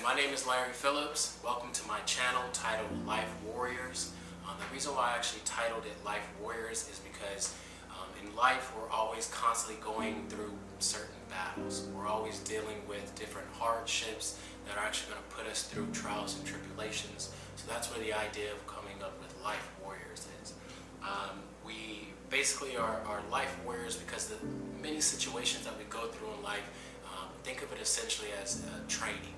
my name is Larry Phillips. Welcome to my channel titled Life Warriors. The reason why I actually titled it Life Warriors is because in life we're always constantly going through certain battles. We're always dealing with different hardships that are actually going to put us through trials and tribulations. So that's where the idea of coming up with Life Warriors is. We basically are life warriors because the many situations that we go through in life, think of it essentially as training.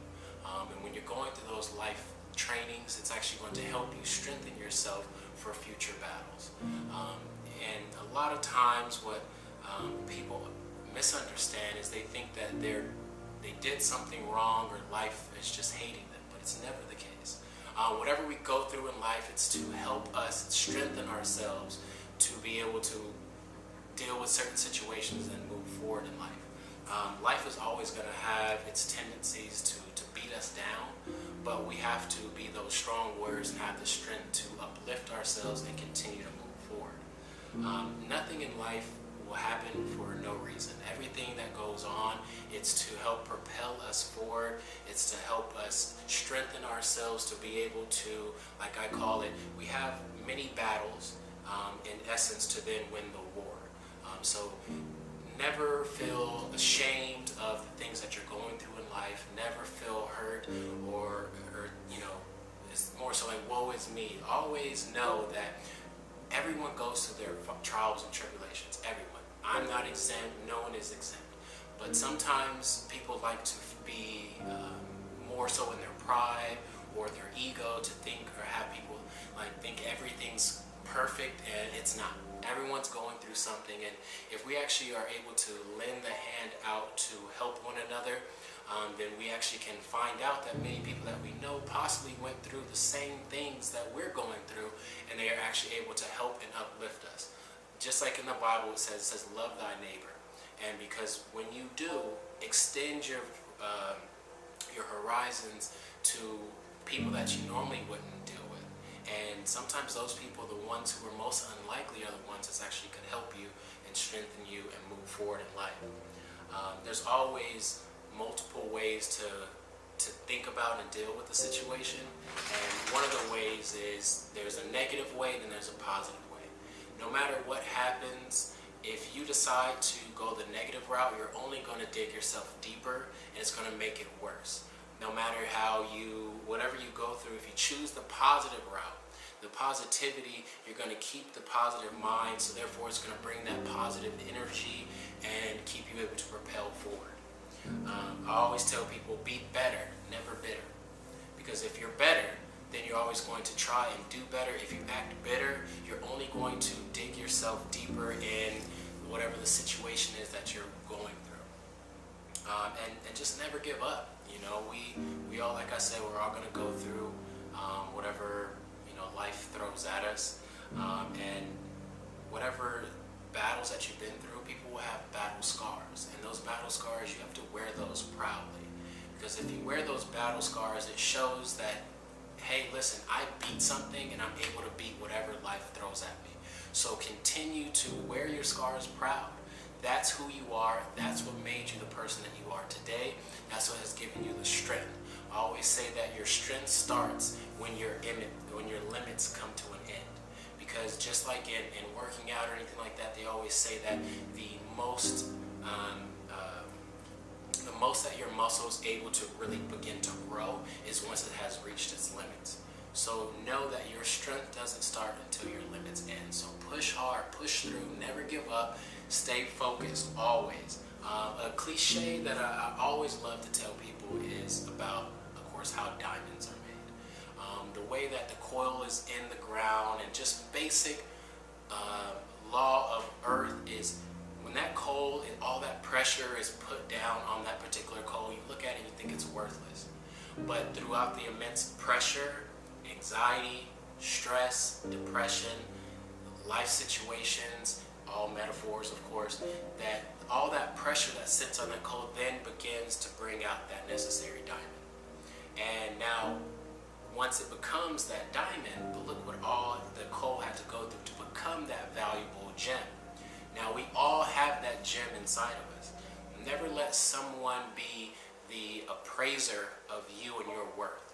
And when you're going through those life trainings, it's actually going to help you strengthen yourself for future battles. And a lot of times what people misunderstand is they think that they did something wrong or life is just hating them, but it's never the case. Whatever we go through in life, it's to help us strengthen ourselves to be able to deal with certain situations and move forward in life. Life is always going to have its tendencies to beat us down, but we have to be those strong warriors and have the strength to uplift ourselves and continue to move forward. Nothing in life will happen for no reason. Everything that goes on, it's to help propel us forward. It's to help us strengthen ourselves to be able to, like I call it, we have many battles in essence to then win the war. So never feel ashamed of the things that you're going through in life. Never feel hurt or it's more so like woe is me. Always know that everyone goes through their trials and tribulations. Everyone. I'm not exempt. No one is exempt. But sometimes people like to be more so in their pride or their ego to think or have people think everything's perfect, and it's not. Everyone's going through something, and if we actually are able to lend the hand out to help one another, then we actually can find out that many people that we know possibly went through the same things that we're going through, and they are actually able to help and uplift us. Just like in the Bible it says love thy neighbor. And because when you do, extend your horizons to people that you normally wouldn't deal with. And sometimes those people, the ones who are most unlikely, are the ones that actually could help you and strengthen you and move forward in life. There's always multiple ways to think about and deal with the situation. And one of the ways is there's a negative way and there's a positive way. No matter what happens, if you decide to go the negative route, you're only going to dig yourself deeper and it's going to make it worse. No matter whatever you go through, if you choose the positive route, the positivity, you're going to keep the positive mind, so therefore it's going to bring that positive energy and keep you able to propel forward. I always tell people, be better, never bitter. Because if you're better, then you're always going to try and do better. If you act bitter, you're only going to dig yourself deeper in whatever the situation is that you're going through. And just never give up. We all, like I said, we're all going to go through whatever life throws at us, and whatever battles that you've been through, people will have battle scars, and those battle scars, you have to wear those proudly, because if you wear those battle scars, it shows that, hey, listen, I beat something and I'm able to beat whatever life throws at me. So continue to wear your scars proud. That's who you are. That's what made you the person that you are today. That's what has given you the strength. I always say that your strength starts when your limits come to an end. Because just like in working out or anything like that, they always say that the most that your muscles able to really begin to grow is once it has reached its limits. So know that your strength doesn't start until your limits end. So push hard, push through, never give up, stay focused always. A cliche that I always love to tell people is about, of course, how diamonds are made. The way that the coil is in the ground, and just basic law of earth is when that coal and all that pressure is put down on that particular coal, you look at it and you think it's worthless. But throughout the immense pressure, anxiety, stress, depression, life situations, all metaphors of course, that all that pressure that sits on that coal then begins to bring out that necessary diamond. And now once it becomes that diamond, but look what all the coal had to go through to become that valuable gem. Now we all have that gem inside of us. Never let someone be the appraiser of you and your worth.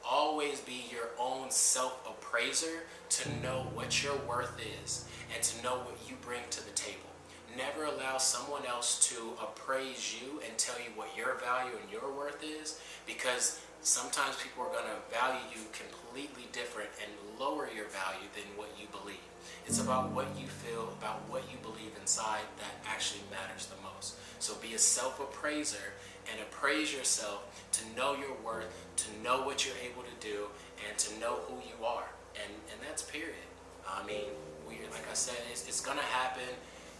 Always be your own self-appraiser to know what your worth is and to know what you bring to the table. Never allow someone else to appraise you and tell you what your value and your worth is, because sometimes people are going to value you completely different and lower your value than what you believe. It's about what you feel, about what you believe inside that actually matters the most. So be a self-appraiser and appraise yourself to know your worth, to know what you're able to do, and to know who you are. And that's period. I mean, like I said, it's going to happen.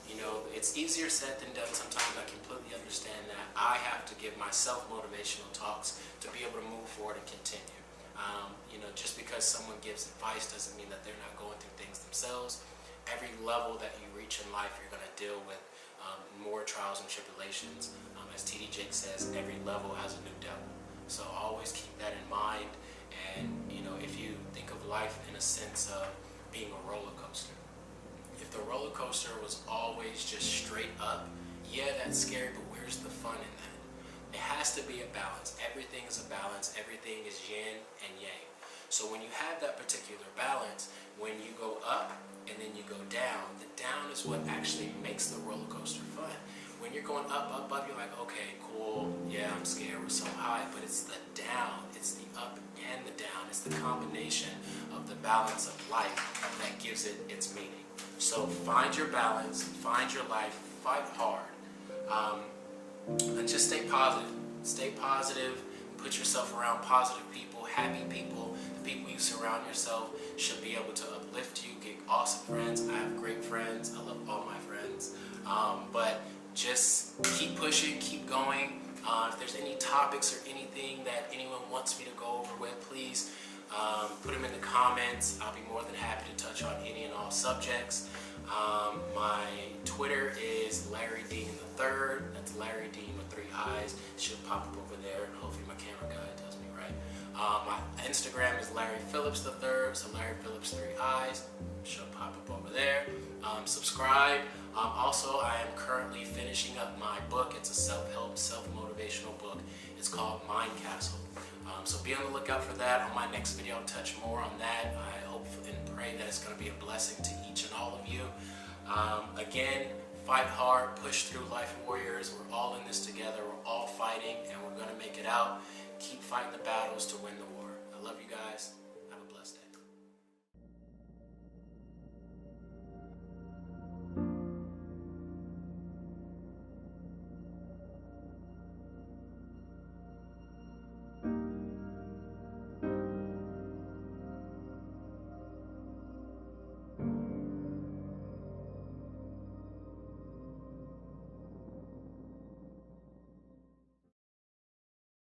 You know, it's easier said than done sometimes. I completely understand that. I have to give myself motivational talks to be able to move forward and continue. Just because someone gives advice doesn't mean that they're not going through things themselves. Every level that you reach in life, you're going to deal with more trials and tribulations. As T.D. Jakes says, every level has a new devil. So always keep that in mind. And, if you think of life in a sense of being a roller coaster, if the roller coaster was always just straight up, yeah, that's scary, but where's the fun in that? It has to be a balance. Everything is a balance. Everything is yin and yang. So when you have that particular balance, when you go up and then you go down, the down is what actually makes the roller coaster fun. When you're going up, up, up, you're like, okay, cool, yeah, I'm scared, we're so high, but it's the down, it's the up and the down. It's the combination of the balance of life that gives it its meaning. So find your balance, find your life, fight hard, and just stay positive. Stay positive, put yourself around positive people, happy people. The people you surround yourself should be able to uplift you, get awesome friends. I have great friends. I love all my friends. But just keep pushing, keep going. If there's any topics or anything that anyone wants me to go over with, please put them in the comments. I'll be more than happy to touch on any and all subjects. My Twitter is Larry Dean III. That's Larry Dean with 3 eyes. It should pop up over there, and hopefully my camera guy tells me right. My Instagram is Larry Phillips III, so Larry Phillips 3 eyes. Should pop up over there. Subscribe. Also, I am currently finishing up my book. It's a self-help, self-motivational book. It's called Mind Castle. So be on the lookout for that. On my next video, I'll touch more on that. I hope and pray that it's going to be a blessing to each and all of you. Again, fight hard, push through, life warriors. We're all in this together. We're all fighting, and we're going to make it out. Keep fighting the battles to win the war. I love you guys.